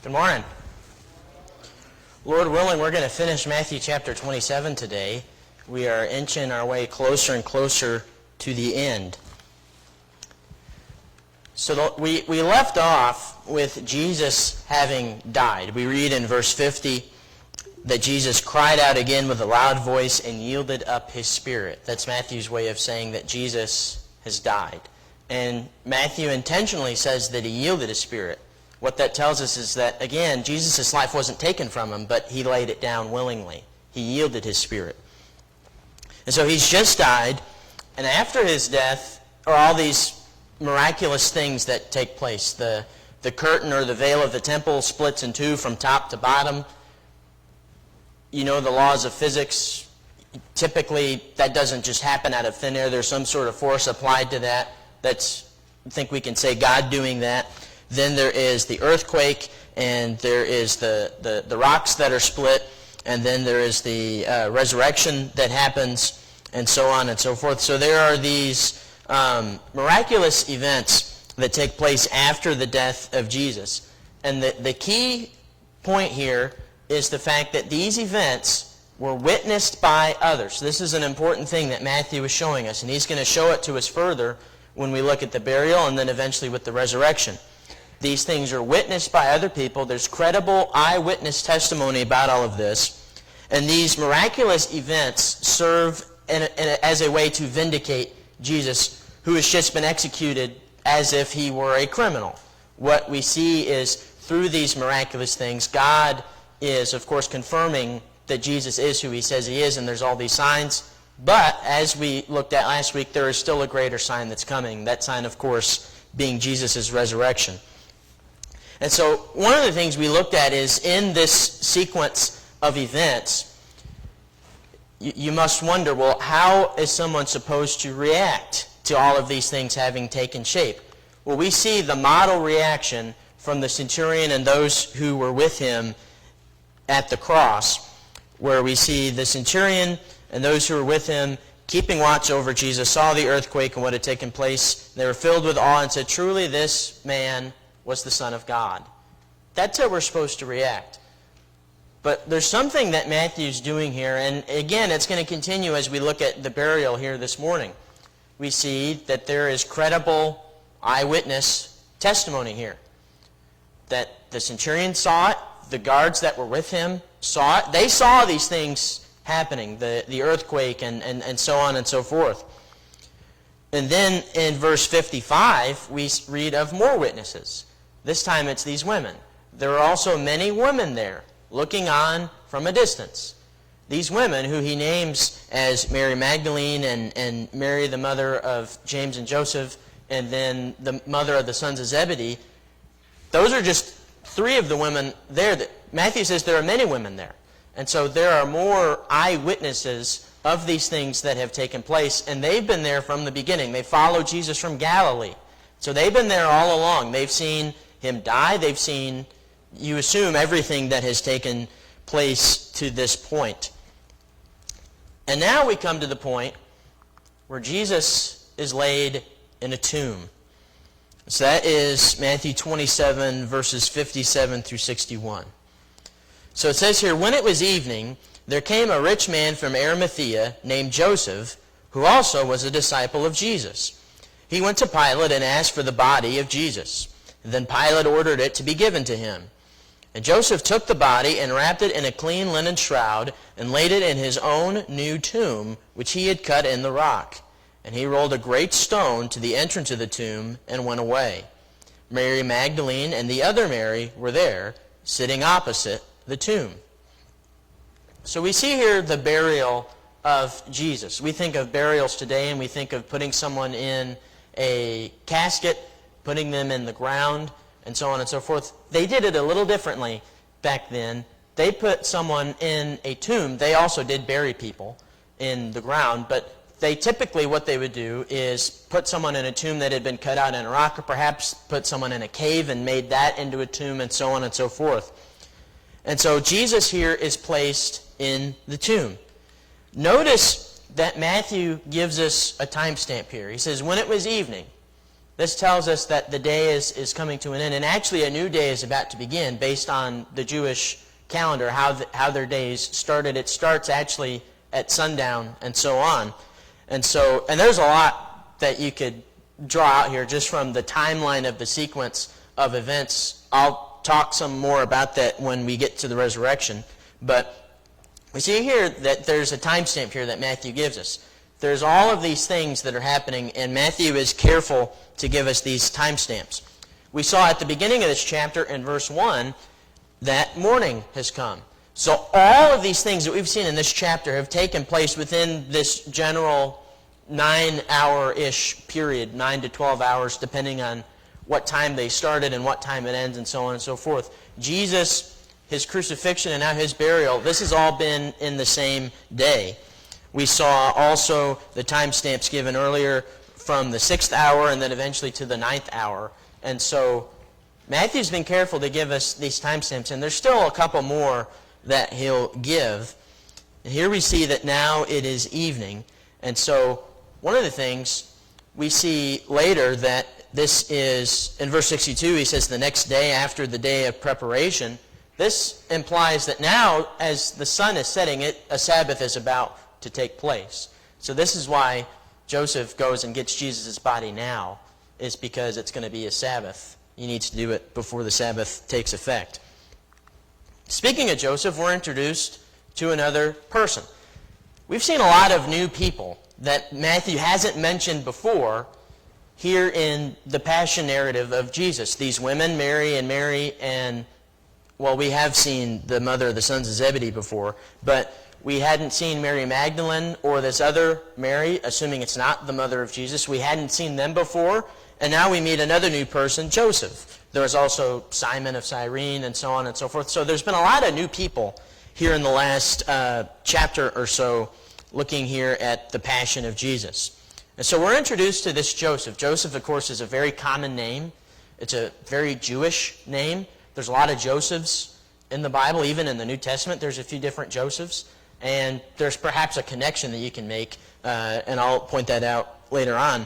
Good morning. Lord willing, we're going to finish Matthew chapter 27 today. We are inching our way closer and closer to the end. So we left off with Jesus having died. We read in verse 50 that Jesus cried out again with a loud voice and yielded up his spirit. That's Matthew's way of saying that Jesus has died. And Matthew intentionally says that he yielded his spirit. What that tells us is that, again, Jesus' life wasn't taken from him, but he laid it down willingly. He yielded his spirit. And so he's just died, and after his death are all these miraculous things that take place. The curtain or the veil of the temple splits in two from top to bottom. You know the laws of physics. Typically, that doesn't just happen out of thin air. There's some sort of force applied to that. I think we can say God doing that. Then there is the earthquake, and there is the rocks that are split, and then there is the resurrection that happens, and so on and so forth. So there are these miraculous events that take place after the death of Jesus. And the key point here is the fact that these events were witnessed by others. This is an important thing that Matthew is showing us, and he's going to show it to us further when we look at the burial and then eventually with the resurrection. These things are witnessed by other people. There's credible eyewitness testimony about all of this. And these miraculous events serve as a way to vindicate Jesus, who has just been executed as if he were a criminal. What we see is through these miraculous things, God is, of course, confirming that Jesus is who he says he is, and there's all these signs. But, as we looked at last week, there is still a greater sign that's coming. That sign, of course, being Jesus' resurrection. And so one of the things we looked at is in this sequence of events, you must wonder, well, how is someone supposed to react to all of these things having taken shape? Well, we see the model reaction from the centurion and those who were with him at the cross, where we see the centurion and those who were with him keeping watch over Jesus, saw the earthquake and what had taken place. They were filled with awe and said, "Truly this man was the Son of God." That's how we're supposed to react. But there's something that Matthew's doing here, and again, it's going to continue as we look at the burial here this morning. We see that there is credible eyewitness testimony here. That the centurion saw it, the guards that were with him saw it. They saw these things happening, the earthquake and so on and so forth. And then in verse 55, we read of more witnesses. This time it's these women. There are also many women there, looking on from a distance. These women, who he names as Mary Magdalene and Mary, the mother of James and Joseph, and then the mother of the sons of Zebedee, those are just three of the women there. Matthew says there are many women there. And so there are more eyewitnesses of these things that have taken place, and they've been there from the beginning. They followed Jesus from Galilee. So they've been there all along. They've seen him die. They've seen, you assume, everything that has taken place to this point. And now we come to the point where Jesus is laid in a tomb. So that is Matthew 27, verses 57 through 61. So it says here, "When it was evening, there came a rich man from Arimathea named Joseph, who also was a disciple of Jesus. He went to Pilate and asked for the body of Jesus. Then Pilate ordered it to be given to him. And Joseph took the body and wrapped it in a clean linen shroud and laid it in his own new tomb, which he had cut in the rock. And he rolled a great stone to the entrance of the tomb and went away. Mary Magdalene and the other Mary were there, sitting opposite the tomb." So we see here the burial of Jesus. We think of burials today, and we think of putting someone in a casket, putting them in the ground, and so on and so forth. They did it a little differently back then. They put someone in a tomb. They also did bury people in the ground, but they typically, what they would do is put someone in a tomb that had been cut out in a rock, or perhaps put someone in a cave and made that into a tomb, and so on and so forth. And so Jesus here is placed in the tomb. Notice that Matthew gives us a timestamp here. He says, when it was evening. This tells us that the day is coming to an end, and actually a new day is about to begin based on the Jewish calendar, how their days started. It starts actually at sundown and so on. And there's a lot that you could draw out here just from the timeline of the sequence of events. I'll talk some more about that when we get to the resurrection. But we see here that there's a timestamp here that Matthew gives us. There's all of these things that are happening, and Matthew is careful to give us these timestamps. We saw at the beginning of this chapter in verse 1 that morning has come. So all of these things that we've seen in this chapter have taken place within this general 9-hour-ish period, 9 to 12 hours, depending on what time they started and what time it ends and so on and so forth. Jesus, his crucifixion, and now his burial, this has all been in the same day. We saw also the timestamps given earlier from the 6th hour and then eventually to the 9th hour. And so Matthew's been careful to give us these timestamps, and there's still a couple more that he'll give. And here we see that now it is evening. And so one of the things we see later that this is, in verse 62, he says the next day after the day of preparation. This implies that now, as the sun is setting, a Sabbath is about to take place. So this is why Joseph goes and gets Jesus' body now, is because it's going to be a Sabbath. He needs to do it before the Sabbath takes effect. Speaking of Joseph, we're introduced to another person. We've seen a lot of new people that Matthew hasn't mentioned before here in the Passion narrative of Jesus. These women, Mary, and well, we have seen the mother of the sons of Zebedee before, but we hadn't seen Mary Magdalene or this other Mary, assuming it's not the mother of Jesus. We hadn't seen them before, and now we meet another new person, Joseph. There was also Simon of Cyrene and so on and so forth. So there's been a lot of new people here in the last chapter or so, looking here at the Passion of Jesus. And so we're introduced to this Joseph. Joseph, of course, is a very common name. It's a very Jewish name. There's a lot of Josephs in the Bible. Even in the New Testament, there's a few different Josephs. And there's perhaps a connection that you can make, and I'll point that out later on.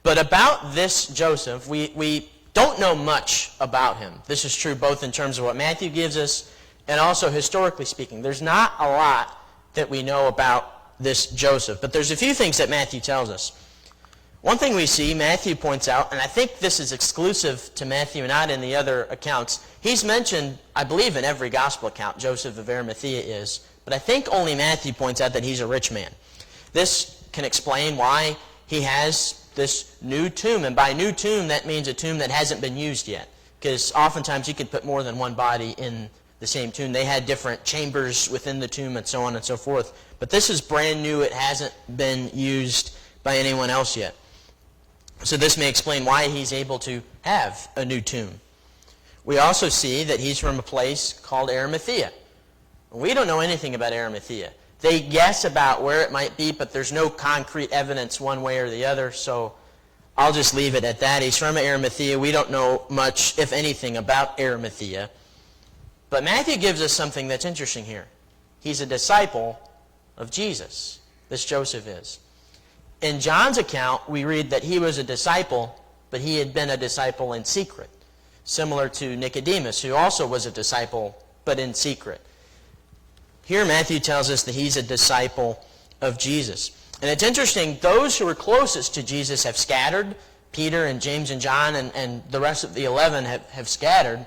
But about this Joseph, we don't know much about him. This is true both in terms of what Matthew gives us and also historically speaking. There's not a lot that we know about this Joseph, but there's a few things that Matthew tells us. One thing we see, Matthew points out, and I think this is exclusive to Matthew, not in the other accounts. He's mentioned, I believe, in every gospel account, Joseph of Arimathea is. But I think only Matthew points out that he's a rich man. This can explain why he has this new tomb. And by new tomb, that means a tomb that hasn't been used yet. Because oftentimes you could put more than one body in the same tomb. They had different chambers within the tomb and so on and so forth. But this is brand new. It hasn't been used by anyone else yet. So this may explain why he's able to have a new tomb. We also see that he's from a place called Arimathea. We don't know anything about Arimathea. They guess about where it might be, but there's no concrete evidence one way or the other, so I'll just leave it at that. He's from Arimathea. We don't know much, if anything, about Arimathea. But Matthew gives us something that's interesting here. He's a disciple of Jesus. This Joseph is. In John's account, we read that he was a disciple, but he had been a disciple in secret, similar to Nicodemus, who also was a disciple, but in secret. Here Matthew tells us that he's a disciple of Jesus. And it's interesting, those who were closest to Jesus have scattered. Peter and James and John and the rest of the 11 have scattered.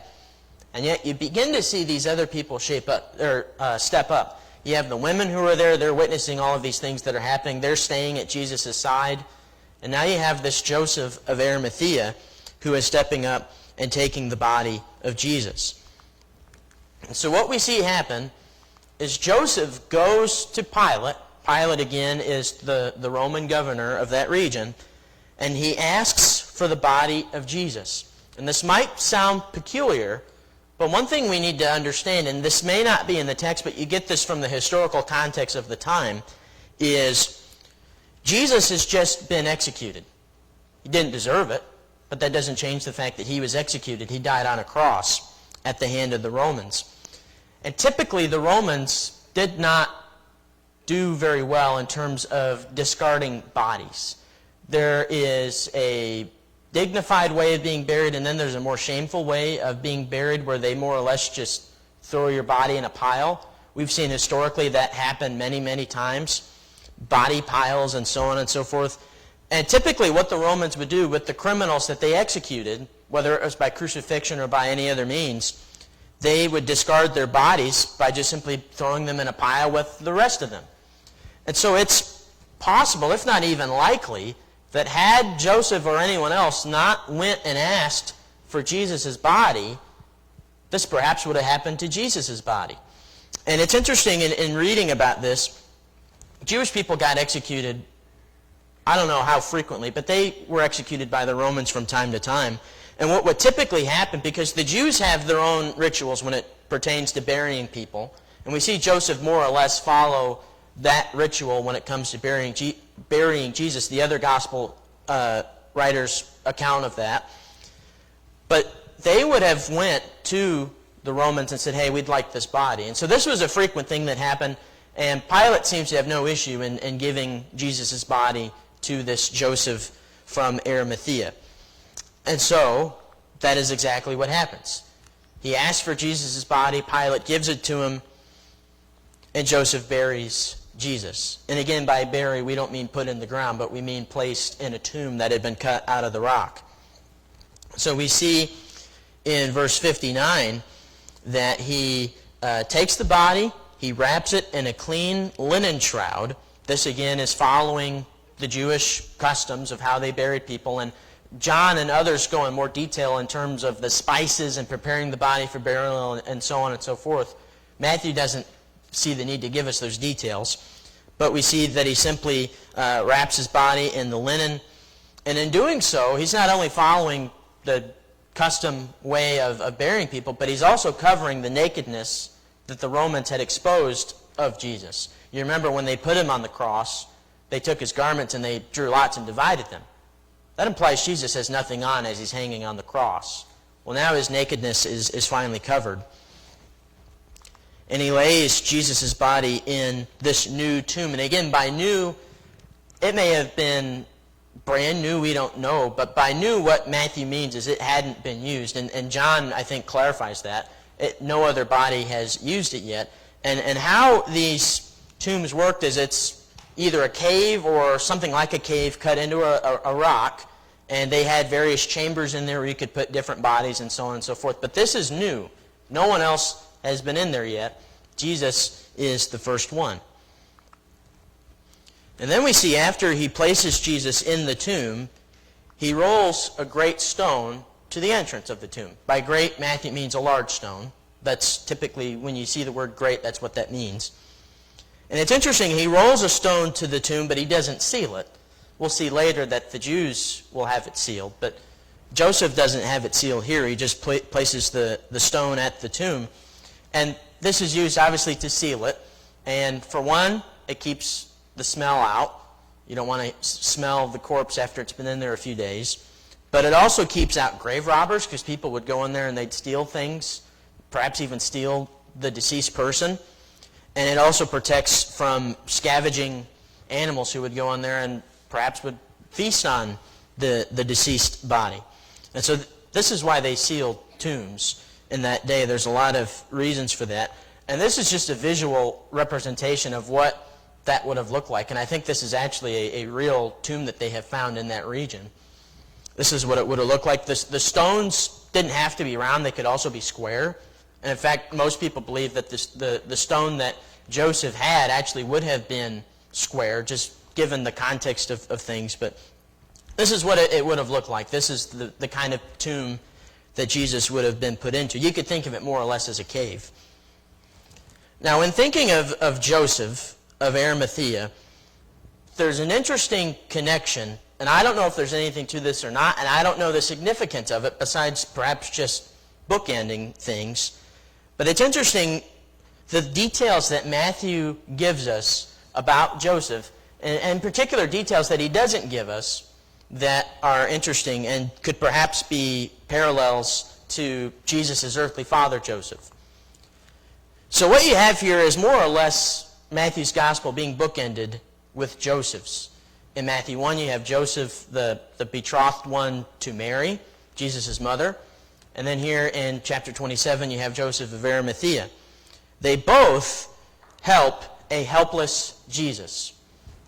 And yet you begin to see these other people step up. You have the women who are there. They're witnessing all of these things that are happening. They're staying at Jesus' side. And now you have this Joseph of Arimathea who is stepping up and taking the body of Jesus. And so what we see happen is Joseph goes to Pilate. Pilate, again, is the Roman governor of that region. And he asks for the body of Jesus. And this might sound peculiar, but one thing we need to understand, and this may not be in the text, but you get this from the historical context of the time, is Jesus has just been executed. He didn't deserve it, but that doesn't change the fact that he was executed. He died on a cross at the hand of the Romans. And typically the Romans did not do very well in terms of discarding bodies. There is a dignified way of being buried, and then there's a more shameful way of being buried where they more or less just throw your body in a pile. We've seen historically that happen many, many times. Body piles and so on and so forth. And typically what the Romans would do with the criminals that they executed, whether it was by crucifixion or by any other means, they would discard their bodies by just simply throwing them in a pile with the rest of them. And so it's possible, if not even likely, that had Joseph or anyone else not went and asked for Jesus' body, this perhaps would have happened to Jesus' body. And it's interesting in reading about this, Jewish people got executed, I don't know how frequently, but they were executed by the Romans from time to time. And what would typically happen, because the Jews have their own rituals when it pertains to burying people, and we see Joseph more or less follow that ritual when it comes to burying Jesus, the other gospel writers' account of that. But they would have went to the Romans and said, hey, we'd like this body. And so this was a frequent thing that happened, and Pilate seems to have no issue in giving Jesus' body to this Joseph from Arimathea. And so that is exactly what happens. He asks for Jesus' body, Pilate gives it to him, and Joseph buries Jesus. And again, by bury, we don't mean put in the ground, but we mean placed in a tomb that had been cut out of the rock. So we see in verse 59 that he takes the body, he wraps it in a clean linen shroud. This again is following the Jewish customs of how they buried people. And John and others go in more detail in terms of the spices and preparing the body for burial and so on and so forth. Matthew doesn't see the need to give us those details, but we see that he simply wraps his body in the linen. And in doing so, he's not only following the custom way of burying people, but he's also covering the nakedness that the Romans had exposed of Jesus. You remember when they put him on the cross, they took his garments and they drew lots and divided them. That implies Jesus has nothing on as he's hanging on the cross. Well, now his nakedness is finally covered. And he lays Jesus' body in this new tomb. And again, by new, it may have been brand new, we don't know. But by new, what Matthew means is it hadn't been used. And John, I think, clarifies that. No other body has used it yet. And how these tombs worked is it's either a cave or something like a cave cut into a rock, and they had various chambers in there where you could put different bodies and so on and so forth. But this is new. No one else has been in there yet. Jesus is the first one. And then we see after he places Jesus in the tomb, he rolls a great stone to the entrance of the tomb. By great, Matthew means a large stone. That's typically, when you see the word great, that's what that means. And it's interesting, he rolls a stone to the tomb, but he doesn't seal it. We'll see later that the Jews will have it sealed, but Joseph doesn't have it sealed here. He just places the stone at the tomb. And this is used, obviously, to seal it. And for one, it keeps the smell out. You don't want to smell the corpse after it's been in there a few days. But it also keeps out grave robbers, because people would go in there and they'd steal things, perhaps even steal the deceased person. And it also protects from scavenging animals who would go in there and perhaps would feast on the deceased body. And so this is why they sealed tombs in that day. There's a lot of reasons for that. And this is just a visual representation of what that would have looked like. And I think this is actually a real tomb that they have found in that region. This is what it would have looked like. The stones didn't have to be round. They could also be square. And in fact, most people believe that the stone that Joseph had actually would have been square, just given the context of things. But this is what it would have looked like. This is the kind of tomb that Jesus would have been put into. You could think of it more or less as a cave. Now, in thinking of Joseph of Arimathea, there's an interesting connection, and I don't know if there's anything to this or not, and I don't know the significance of it besides perhaps just bookending things. But it's interesting, the details that Matthew gives us about Joseph, and particular details that he doesn't give us that are interesting and could perhaps be parallels to Jesus' earthly father, Joseph. So what you have here is more or less Matthew's gospel being bookended with Joseph's. In Matthew 1, you have Joseph, the betrothed one to Mary, Jesus' mother. And then here in chapter 27, you have Joseph of Arimathea. They both help a helpless Jesus.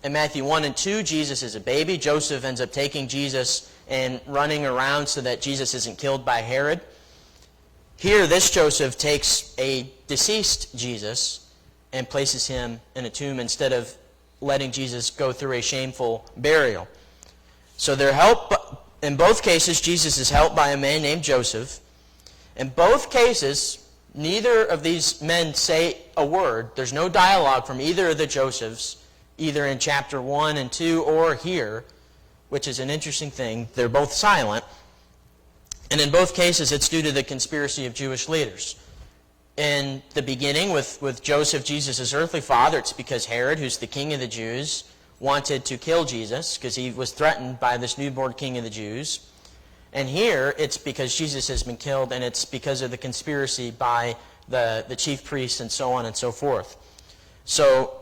In Matthew 1 and 2, Jesus is a baby. Joseph ends up taking Jesus and running around so that Jesus isn't killed by Herod. Here, this Joseph takes a deceased Jesus and places him in a tomb instead of letting Jesus go through a shameful burial. So they're helped. In both cases, Jesus is helped by a man named Joseph. In both cases, neither of these men say a word. There's no dialogue from either of the Josephs, either in chapter 1 and 2 or here, which is an interesting thing. They're both silent. And in both cases, it's due to the conspiracy of Jewish leaders. In the beginning, with Joseph, Jesus' earthly father, it's because Herod, who's the king of the Jews, wanted to kill Jesus because he was threatened by this newborn king of the Jews. And here, it's because Jesus has been killed, and it's because of the conspiracy by the chief priests and so on and so forth. So,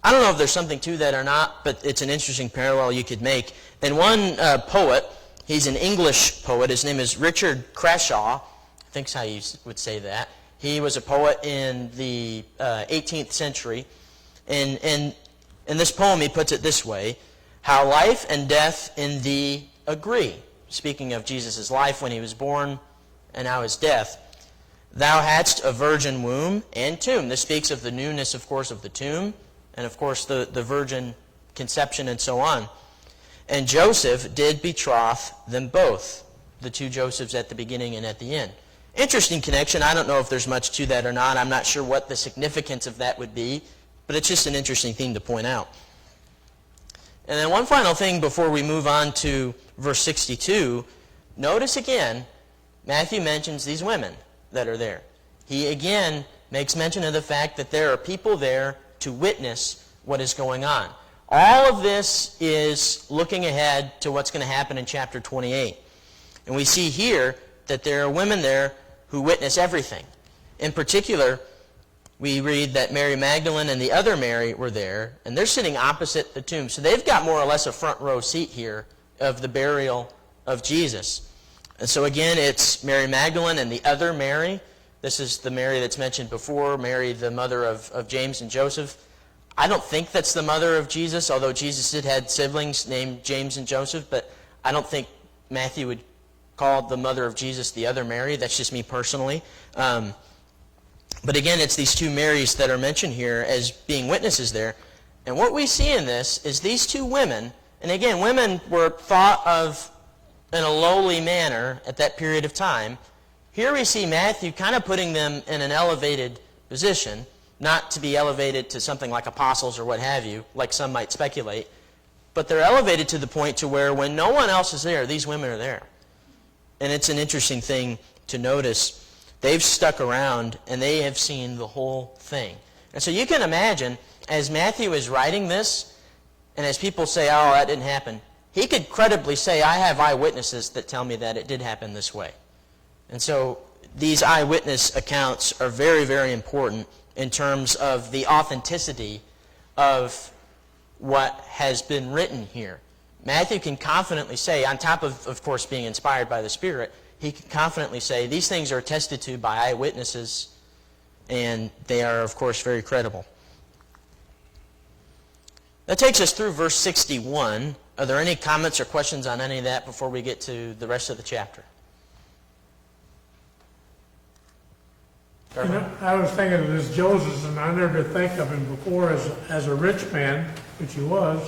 I don't know if there's something to that or not, but it's an interesting parallel you could make. And one poet, he's an English poet, his name is Richard Crashaw, I think is how you would say that. He was a poet in the 18th century, and in this poem he puts it this way: how life and death in thee agree. Speaking of Jesus' life when he was born and now his death. Thou hadst a virgin womb and tomb. This speaks of the newness, of course, of the tomb, and of course the virgin conception and so on. And Joseph did betroth them both, the two Josephs at the beginning and at the end. Interesting connection. I don't know if there's much to that or not. I'm not sure what the significance of that would be, but it's just an interesting thing to point out. And then one final thing before we move on to verse 62. Notice again, Matthew mentions these women that are there. He again makes mention of the fact that there are people there to witness what is going on. All of this is looking ahead to what's going to happen in chapter 28. And we see here that there are women there who witness everything. In particular, we read that Mary Magdalene and the other Mary were there, and they're sitting opposite the tomb. So they've got more or less a front row seat here of the burial of Jesus. And so again, it's Mary Magdalene and the other Mary. This is the Mary that's mentioned before, Mary, the mother of James and Joseph. I don't think that's the mother of Jesus, although Jesus did have siblings named James and Joseph, but I don't think Matthew would call the mother of Jesus the other Mary. That's just me personally. But again, it's these two Marys that are mentioned here as being witnesses there. And what we see in this is these two women, and again, women were thought of in a lowly manner at that period of time. Here we see Matthew kind of putting them in an elevated position, not to be elevated to something like apostles or what have you, like some might speculate, but they're elevated to the point to where when no one else is there, these women are there. And it's an interesting thing to notice. They've stuck around, and they have seen the whole thing. And so you can imagine, as Matthew is writing this, and as people say, oh, that didn't happen, he could credibly say, I have eyewitnesses that tell me that it did happen this way. And so these eyewitness accounts are very, very important in terms of the authenticity of what has been written here. Matthew can confidently say, on top of course, being inspired by the Spirit, he can confidently say, these things are attested to by eyewitnesses, and they are, of course, very credible. That takes us through verse 61. Are there any comments or questions on any of that before we get to the rest of the chapter? You know, I was thinking of this Joseph, and I never did think of him before as a rich man, which he was.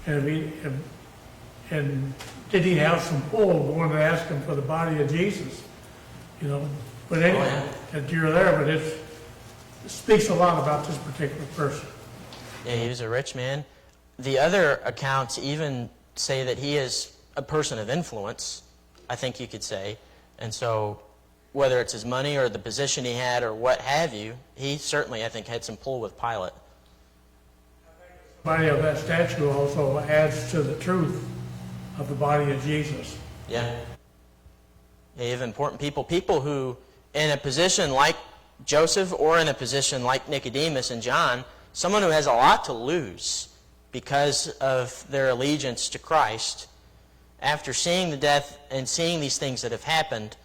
And did he have some pull going to ask him for the body of Jesus? You know, but anyway, you're there, but it speaks a lot about this particular person. Yeah, he was a rich man. The other accounts even say that he is a person of influence, I think you could say. And so whether it's his money or the position he had or what have you, he certainly, I think, had some pull with Pilate. The body of that statue also adds to the truth of the body of Jesus. Yeah. You have important people who, in a position like Joseph or in a position like Nicodemus and John, someone who has a lot to lose because of their allegiance to Christ, after seeing the death and seeing these things that have happened,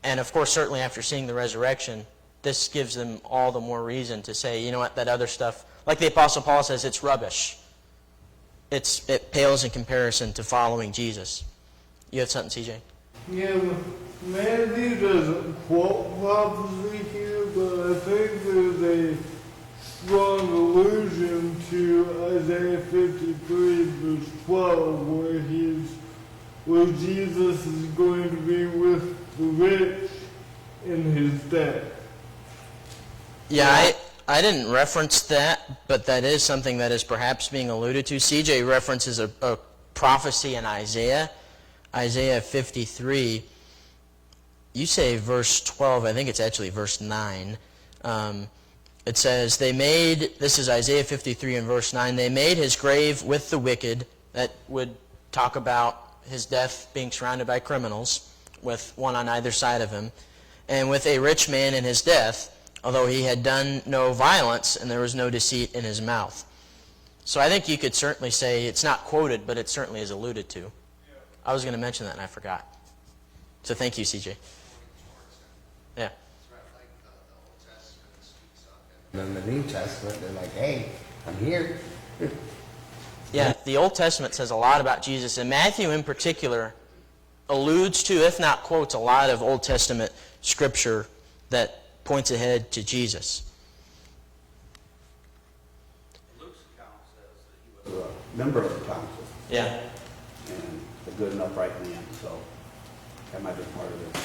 and of course certainly after seeing the resurrection, this gives them all the more reason to say, you know what, that other stuff, like the Apostle Paul says, it's rubbish. It pales in comparison to following Jesus. You have something, CJ? Yeah, Matthew doesn't quote prophecy here, but I think there's a strong allusion to Isaiah 53, verse 12, where Jesus is going to be with the rich in his death. Yeah, I didn't reference that, but that is something that is perhaps being alluded to. CJ references a prophecy in Isaiah 53. You say verse 12, I think it's actually verse 9. It says, this is Isaiah 53 and verse 9, they made his grave with the wicked. That would talk about his death being surrounded by criminals, with one on either side of him, and with a rich man in his death, although he had done no violence and there was no deceit in his mouth. So I think you could certainly say it's not quoted, but it certainly is alluded to. I was going to mention that and I forgot. So thank you, CJ. Yeah. In the New Testament, they're like, hey, I'm here. Yeah, the Old Testament says a lot about Jesus, and Matthew in particular alludes to, if not quotes, a lot of Old Testament scripture that points ahead to Jesus. Luke's account says that he was a member of the council Yeah. and a good and upright man, so that might be part of the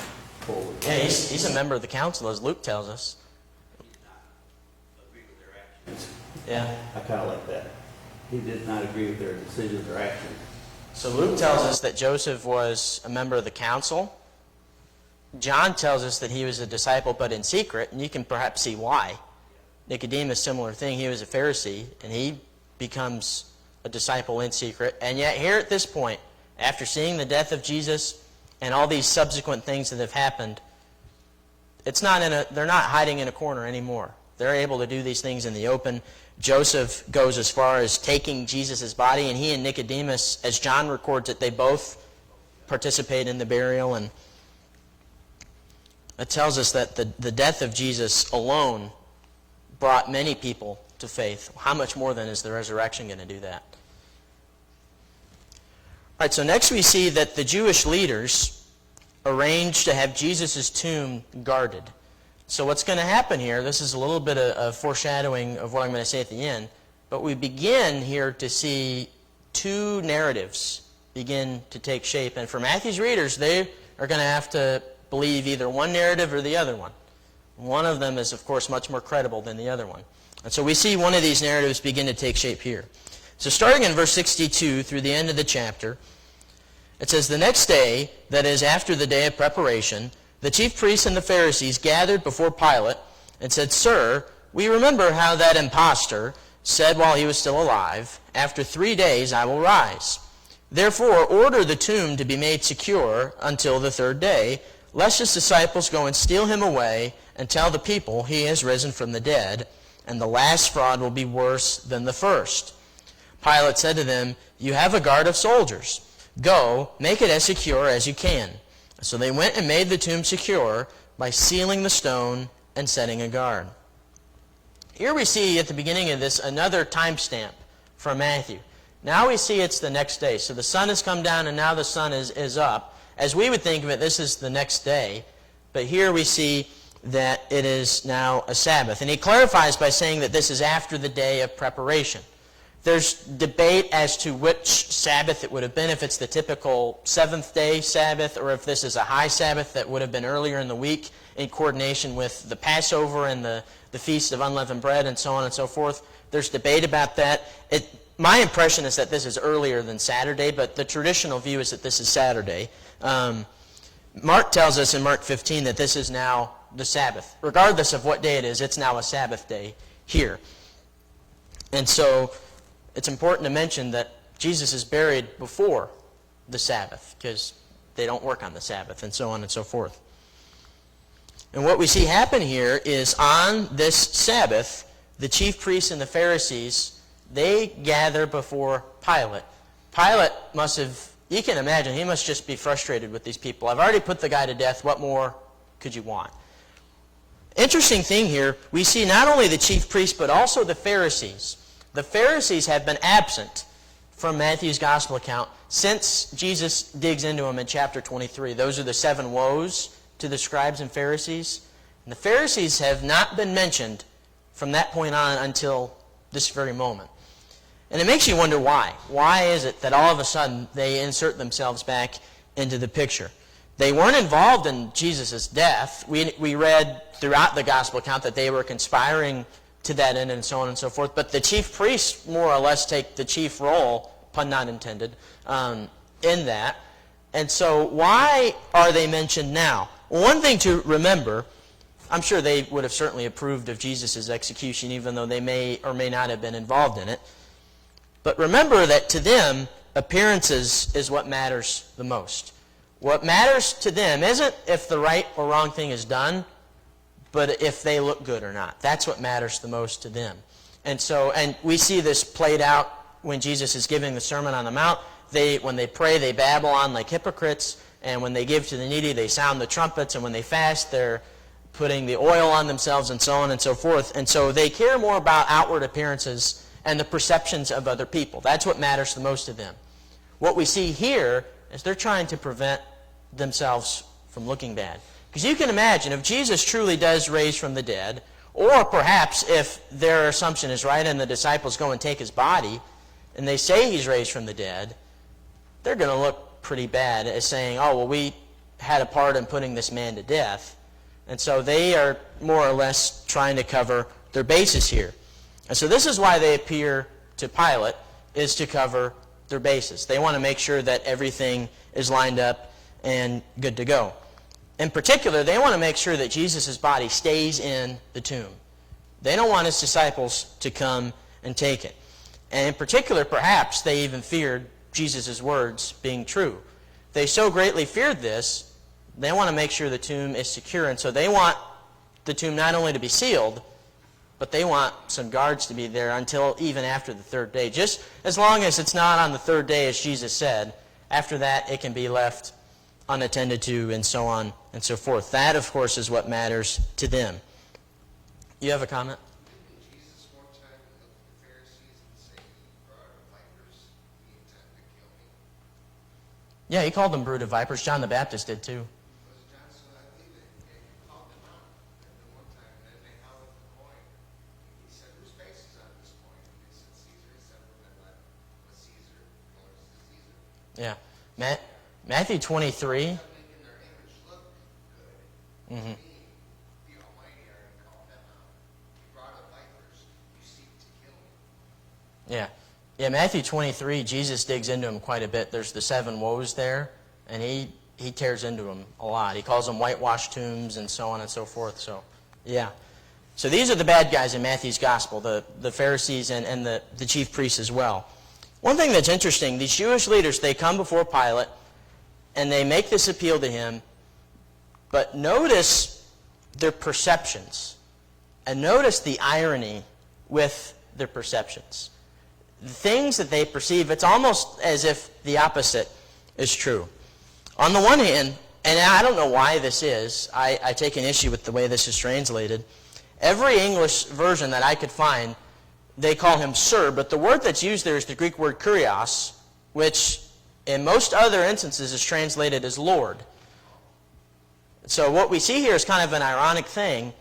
forward. Yeah, he's a member of the council, as Luke tells us. He did not agree with their actions. Yeah. I kind of like that. He did not agree with their decisions or actions. So Luke tells us that Joseph was a member of the council. John tells us that he was a disciple, but in secret, and you can perhaps see why. Nicodemus, similar thing. He was a Pharisee, and he becomes a disciple in secret. And yet here at this point, after seeing the death of Jesus and all these subsequent things that have happened, they're not hiding in a corner anymore. They're able to do these things in the open. Joseph goes as far as taking Jesus' body, and he and Nicodemus, as John records it, they both participate in the burial. And it tells us that the death of Jesus alone brought many people to faith. How much more then is the resurrection going to do that? All right, so next we see that the Jewish leaders arranged to have Jesus' tomb guarded. So what's going to happen here, this is a little bit of foreshadowing of what I'm going to say at the end, but we begin here to see two narratives begin to take shape. And for Matthew's readers, they are going to have to believe either one narrative or the other one. One of them is, of course, much more credible than the other one. And so we see one of these narratives begin to take shape here. So starting in verse 62 through the end of the chapter, it says, "The next day, that is after the day of preparation, the chief priests and the Pharisees gathered before Pilate and said, 'Sir, we remember how that impostor said while he was still alive, "After 3 days I will rise." Therefore order the tomb to be made secure until the third day, lest his disciples go and steal him away and tell the people he has risen from the dead, and the last fraud will be worse than the first.' Pilate said to them, 'You have a guard of soldiers. Go, make it as secure as you can.' So they went and made the tomb secure by sealing the stone and setting a guard." Here we see at the beginning of this another timestamp from Matthew. Now we see it's the next day. So the sun has come down and now the sun is up. As we would think of it, this is the next day. But here we see that it is now a Sabbath. And he clarifies by saying that this is after the day of preparation. There's debate as to which Sabbath it would have been, if it's the typical seventh-day Sabbath, or if this is a high Sabbath that would have been earlier in the week in coordination with the Passover and the Feast of Unleavened Bread and so on and so forth. There's debate about that. My impression is that this is earlier than Saturday, but the traditional view is that this is Saturday. Mark tells us in Mark 15 that this is now the Sabbath. Regardless of what day it is, it's now a Sabbath day here. And so it's important to mention that Jesus is buried before the Sabbath, because they don't work on the Sabbath, and so on and so forth. And what we see happen here is on this Sabbath, the chief priests and the Pharisees they gather before Pilate. Pilate must have, you can imagine, he must just be frustrated with these people. I've already put the guy to death. What more could you want? Interesting thing here, we see not only the chief priests, but also the Pharisees. The Pharisees have been absent from Matthew's gospel account since Jesus digs into them in chapter 23. Those are the 7 woes to the scribes and Pharisees. And the Pharisees have not been mentioned from that point on until this very moment. And it makes you wonder why. Why is it that all of a sudden they insert themselves back into the picture? They weren't involved in Jesus' death. We read throughout the gospel account that they were conspiring to that end and so on and so forth. But the chief priests more or less take the chief role, pun not intended, in that. And so why are they mentioned now? Well, one thing to remember, I'm sure they would have certainly approved of Jesus' execution, even though they may or may not have been involved in it. But remember that to them, appearances is what matters the most. What matters to them isn't if the right or wrong thing is done, but if they look good or not. That's what matters the most to them. And we see this played out when Jesus is giving the Sermon on the Mount. When they pray, they babble on like hypocrites. And when they give to the needy, they sound the trumpets. And when they fast, they're putting the oil on themselves and so on and so forth. And so they care more about outward appearances and the perceptions of other people. That's what matters the most to them. What we see here is they're trying to prevent themselves from looking bad. Because you can imagine, if Jesus truly does raise from the dead, or perhaps if their assumption is right and the disciples go and take his body, and they say he's raised from the dead, they're going to look pretty bad as saying, oh, well, we had a part in putting this man to death. And so they are more or less trying to cover their bases here. And so this is why they appear to Pilate, is to cover their bases. They want to make sure that everything is lined up and good to go. In particular, they want to make sure that Jesus' body stays in the tomb. They don't want his disciples to come and take it. And in particular, perhaps, they even feared Jesus' words being true. They so greatly feared this, they want to make sure the tomb is secure. And so they want the tomb not only to be sealed, but they want some guards to be there until even after the 3rd day. Just as long as it's not on the 3rd day, as Jesus said. After that, it can be left unattended to, and so on and so forth. That, of course, is what matters to them. You have a comment? Jesus one time looked at the Pharisees and said, "You brood of vipers, you intend to kill me." Yeah, he called them brood of vipers. John the Baptist did too. Was Johnson, I think that he called them out at the one time, and then they held up the coin. He said, "Whose face is on this coin?" And they said, "Caesar." He said, "Well, then let Caesar belongs to Caesar." Yeah. Matthew 23. Making their image look good. Mm-hmm. The Almighty already called them out. You brood of vipers, you seek to kill me. Yeah, Matthew 23, Jesus digs into him quite a bit. There's the 7 woes there, and he tears into them a lot. He calls them whitewashed tombs and so on and so forth. So, yeah. So these are the bad guys in Matthew's gospel, the Pharisees and the chief priests as well. One thing that's interesting, these Jewish leaders, they come before Pilate, and they make this appeal to him, but notice their perceptions, and notice the irony with their perceptions. The things that they perceive, it's almost as if the opposite is true. On the one hand, and I don't know why this is, I take an issue with the way this is translated. Every English version that I could find, they call him sir, but the word that's used there is the Greek word kurios, which in most other instances is translated as Lord. So what we see here is kind of an ironic thing.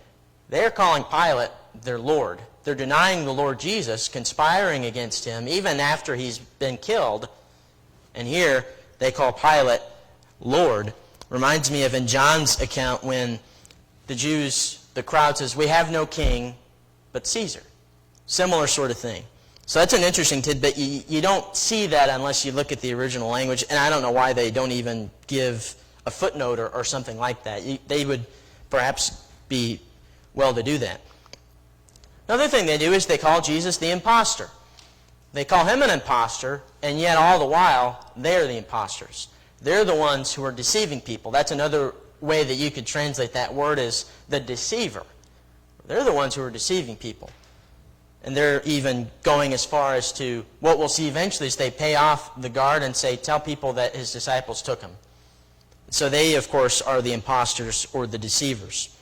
They're calling Pilate their Lord. They're denying the Lord Jesus, conspiring against him, even after he's been killed. And here they call Pilate Lord. Reminds me of in John's account when the Jews, the crowd says, "We have no king but Caesar." Similar sort of thing. So that's an interesting tidbit. You don't see that unless you look at the original language, and I don't know why they don't even give a footnote or something like that. They would perhaps be well to do that. Another thing they do is they call Jesus the imposter. They call him an imposter, and yet all the while, they're the imposters. They're the ones who are deceiving people. That's another way that you could translate that word, is the deceiver. They're the ones who are deceiving people. And they're even going as far as to, what we'll see eventually is they pay off the guard and say, tell people that his disciples took him. So they, of course, are the imposters or the deceivers.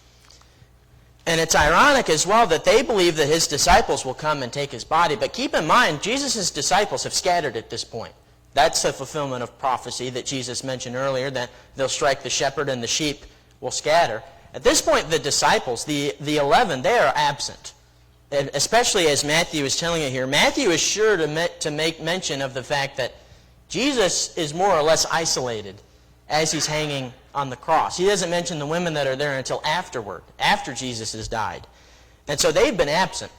And it's ironic as well that they believe that his disciples will come and take his body. But keep in mind, Jesus' disciples have scattered at this point. That's the fulfillment of prophecy that Jesus mentioned earlier, that they'll strike the shepherd and the sheep will scatter. At this point, the disciples, the 11, they are absent. And especially as Matthew is telling it here. Matthew is sure to make mention of the fact that Jesus is more or less isolated as he's hanging on the cross. He doesn't mention the women that are there until afterward, after Jesus has died. And so they've been absent.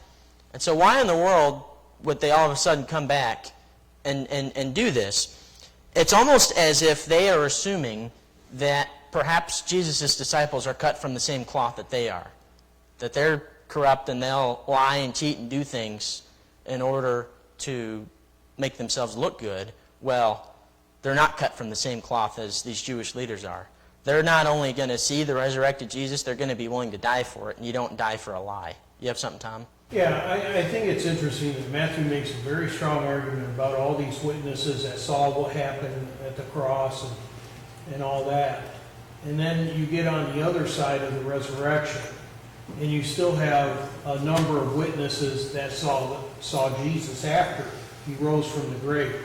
And so why in the world would they all of a sudden come back and do this? It's almost as if they are assuming that perhaps Jesus' disciples are cut from the same cloth that they are. That they're corrupt and they'll lie and cheat and do things in order to make themselves look good. Well, they're not cut from the same cloth as these Jewish leaders are. They're not only going to see the resurrected Jesus, they're going to be willing to die for it, and you don't die for a lie. You have something, Tom? Yeah, I think it's interesting that Matthew makes a very strong argument about all these witnesses that saw what happened at the cross and all that. And then you get on the other side of the resurrection, and you still have a number of witnesses that saw Jesus after he rose from the grave.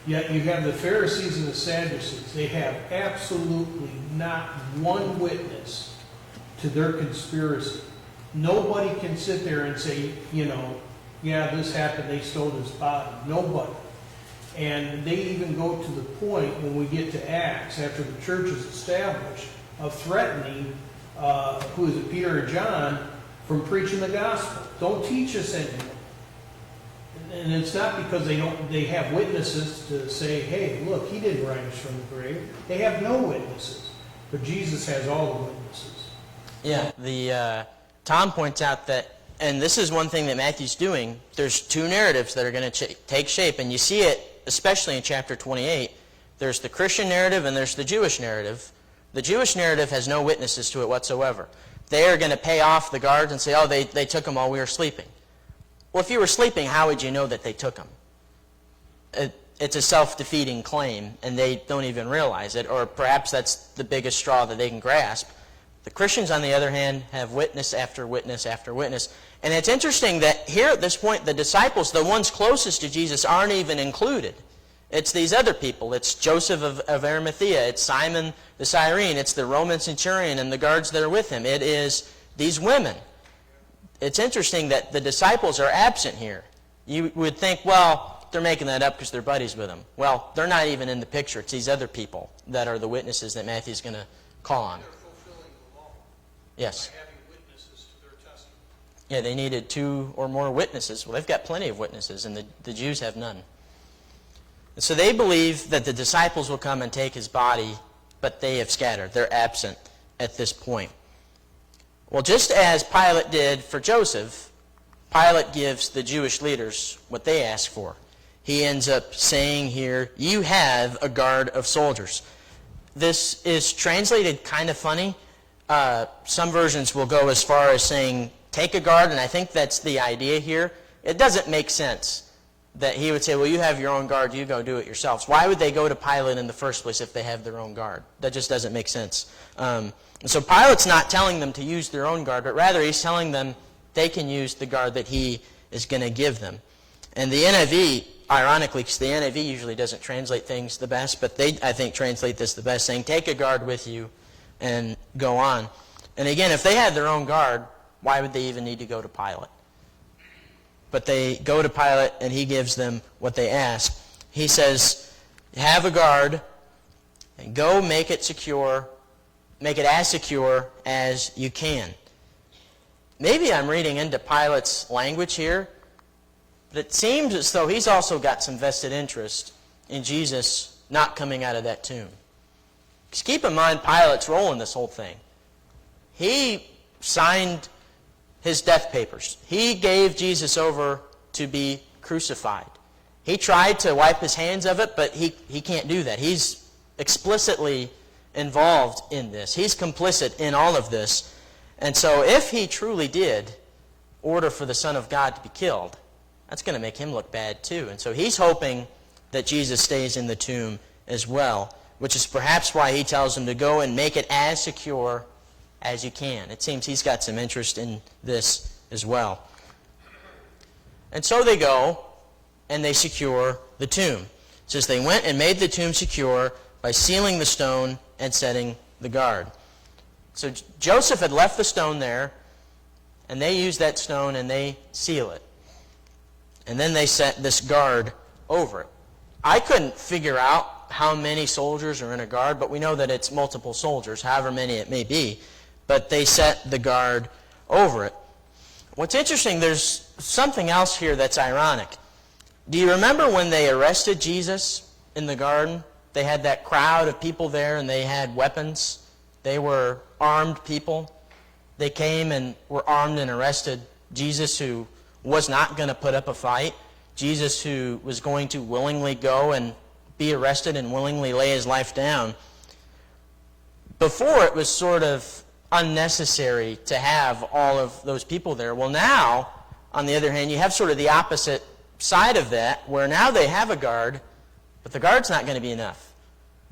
Yet you have the Pharisees and the Sadducees. They have absolutely not one witness to their conspiracy. Nobody can sit there and say, yeah, this happened, they stole his body. Nobody. And they even go to the point, when we get to Acts, after the church is established, of threatening, who is it, Peter and John, from preaching the gospel. Don't teach us anymore. And it's not because they have witnesses to say, hey, look, he didn't rise from the grave. They have no witnesses. But Jesus has all the witnesses. Yeah, Tom points out that, and this is one thing that Matthew's doing, there's two narratives that are going to take shape, and you see it especially in chapter 28. There's the Christian narrative and there's the Jewish narrative. The Jewish narrative has no witnesses to it whatsoever. They are going to pay off the guards and say, oh, they took him while we were sleeping. Well, if you were sleeping, how would you know that they took him? It's a self-defeating claim, and they don't even realize it, or perhaps that's the biggest straw that they can grasp. The Christians, on the other hand, have witness after witness after witness. And it's interesting that here at this point, the disciples, the ones closest to Jesus, aren't even included. It's these other people. It's Joseph of Arimathea. It's Simon the Cyrene. It's the Roman centurion and the guards that are with him. It is these women. It's interesting that the disciples are absent here. You would think, well, they're making that up because they're buddies with them. Well, they're not even in the picture. It's these other people that are the witnesses that Matthew's going to call on. They're fulfilling the law. Yes. By having witnesses to their testimony. Yeah, they needed 2 or more witnesses. Well, they've got plenty of witnesses, and the Jews have none. And so they believe that the disciples will come and take his body, but they have scattered. They're absent at this point. Well, just as Pilate did for Joseph, Pilate gives the Jewish leaders what they ask for. He ends up saying here, you have a guard of soldiers. This is translated kind of funny. Some versions will go as far as saying, take a guard, and I think that's the idea here. It doesn't make sense that he would say, well, you have your own guard, you go do it yourselves. Why would they go to Pilate in the first place if they have their own guard? That just doesn't make sense. And so Pilate's not telling them to use their own guard, but rather he's telling them they can use the guard that he is going to give them. And the NIV, ironically, because the NIV usually doesn't translate things the best, but they, I think, translate this the best, saying, take a guard with you and go on. And again, if they had their own guard, why would they even need to go to Pilate? But they go to Pilate, and he gives them what they ask. He says, have a guard, and go make it secure, make it as secure as you can. Maybe I'm reading into Pilate's language here, but it seems as though he's also got some vested interest in Jesus not coming out of that tomb. Because keep in mind Pilate's role in this whole thing. He signed his death papers. He gave Jesus over to be crucified. He tried to wipe his hands of it, but he can't do that. He's explicitly involved in this. He's complicit in all of this. And so if he truly did order for the Son of God to be killed, that's going to make him look bad too. And so he's hoping that Jesus stays in the tomb as well, which is perhaps why he tells him to go and make it as secure as you can. It seems he's got some interest in this as well. And so they go and they secure the tomb. It says they went and made the tomb secure by sealing the stone and setting the guard. So Joseph had left the stone there, and they use that stone and they seal it. And then they set this guard over it. I couldn't figure out how many soldiers are in a guard, but we know that it's multiple soldiers, however many it may be. But they set the guard over it. What's interesting, there's something else here that's ironic. Do you remember when they arrested Jesus in the garden? They had that crowd of people there and they had weapons. They were armed people. They came and were armed and arrested Jesus, who was not going to put up a fight. Jesus, who was going to willingly go and be arrested and willingly lay his life down. Before, it was sort of unnecessary to have all of those people there. Well, now, on the other hand, you have sort of the opposite side of that, where now they have a guard, but the guard's not going to be enough.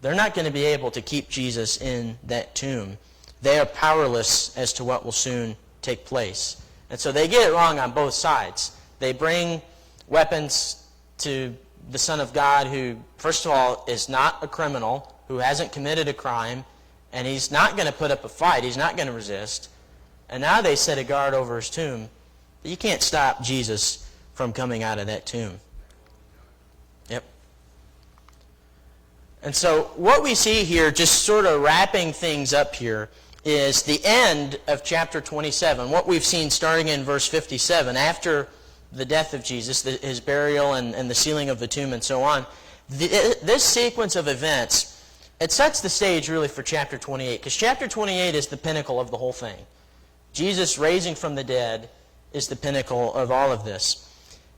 They're not going to be able to keep Jesus in that tomb. They are powerless as to what will soon take place. And so they get it wrong on both sides. They bring weapons to the Son of God, who, first of all, is not a criminal, who hasn't committed a crime, and he's not going to put up a fight. He's not going to resist. And now they set a guard over his tomb. But you can't stop Jesus from coming out of that tomb. Yep. And so what we see here, just sort of wrapping things up here, is the end of chapter 27. What we've seen starting in verse 57, after the death of Jesus, his burial and the sealing of the tomb and so on. This sequence of events, it sets the stage really for chapter 28, because chapter 28 is the pinnacle of the whole thing. Jesus raising from the dead is the pinnacle of all of this.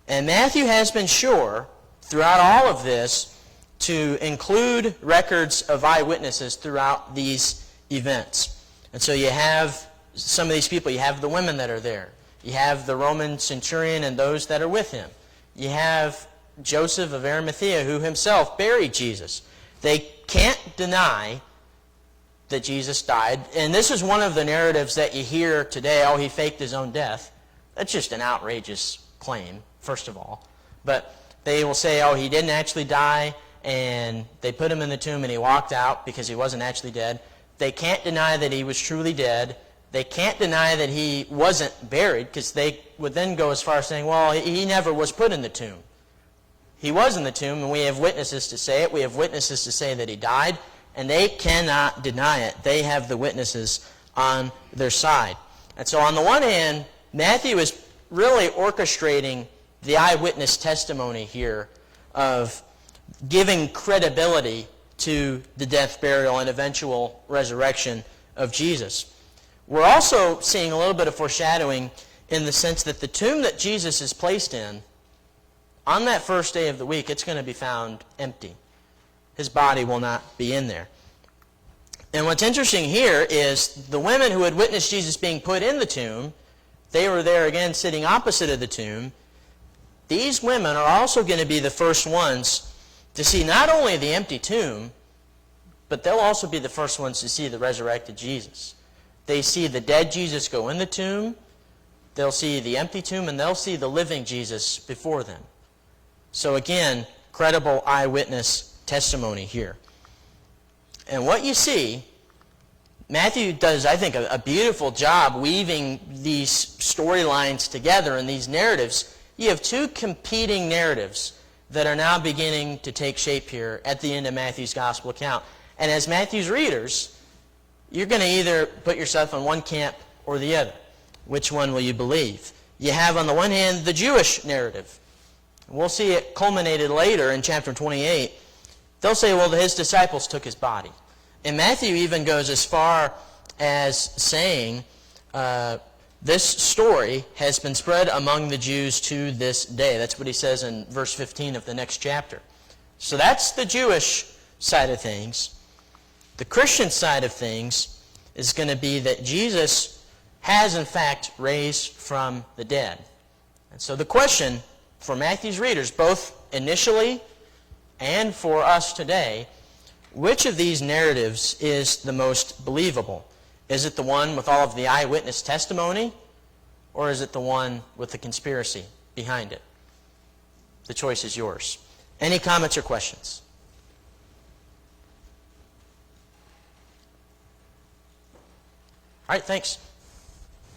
And Matthew has been sure throughout all of this to include records of eyewitnesses throughout these events. And so you have some of these people. You have the women that are there. You have the Roman centurion and those that are with him. You have Joseph of Arimathea, who himself buried Jesus. They can't deny that Jesus died. And this is one of the narratives that you hear today. Oh, he faked his own death. That's just an outrageous claim, first of all. But they will say, oh, he didn't actually die, and they put him in the tomb and he walked out because he wasn't actually dead. They can't deny that he was truly dead. They can't deny that he wasn't buried, because they would then go as far as saying, well, he never was put in the tomb. He was in the tomb, and we have witnesses to say it. We have witnesses to say that he died, and they cannot deny it. They have the witnesses on their side. And so on the one hand, Matthew is really orchestrating the eyewitness testimony here of giving credibility to the death, burial, and eventual resurrection of Jesus. We're also seeing a little bit of foreshadowing in the sense that the tomb that Jesus is placed in, on that first day of the week, it's going to be found empty. His body will not be in there. And what's interesting here is the women who had witnessed Jesus being put in the tomb, they were there again sitting opposite of the tomb. These women are also going to be the first ones to see not only the empty tomb, but they'll also be the first ones to see the resurrected Jesus. They see the dead Jesus go in the tomb, they'll see the empty tomb, and they'll see the living Jesus before them. So again, credible eyewitness testimony here. And what you see, Matthew does, I think, a beautiful job weaving these storylines together in these narratives. You have two competing narratives that are now beginning to take shape here at the end of Matthew's gospel account. And as Matthew's readers, you're going to either put yourself in one camp or the other. Which one will you believe? You have, on the one hand, the Jewish narrative. We'll see it culminated later in chapter 28. They'll say, well, his disciples took his body. And Matthew even goes as far as saying, this story has been spread among the Jews to this day. That's what he says in verse 15 of the next chapter. So that's the Jewish side of things. The Christian side of things is going to be that Jesus has in fact raised from the dead. And so the question for Matthew's readers, both initially and for us today, which of these narratives is the most believable? Is it the one with all of the eyewitness testimony, or is it the one with the conspiracy behind it? The choice is yours. Any comments or questions? All right, thanks.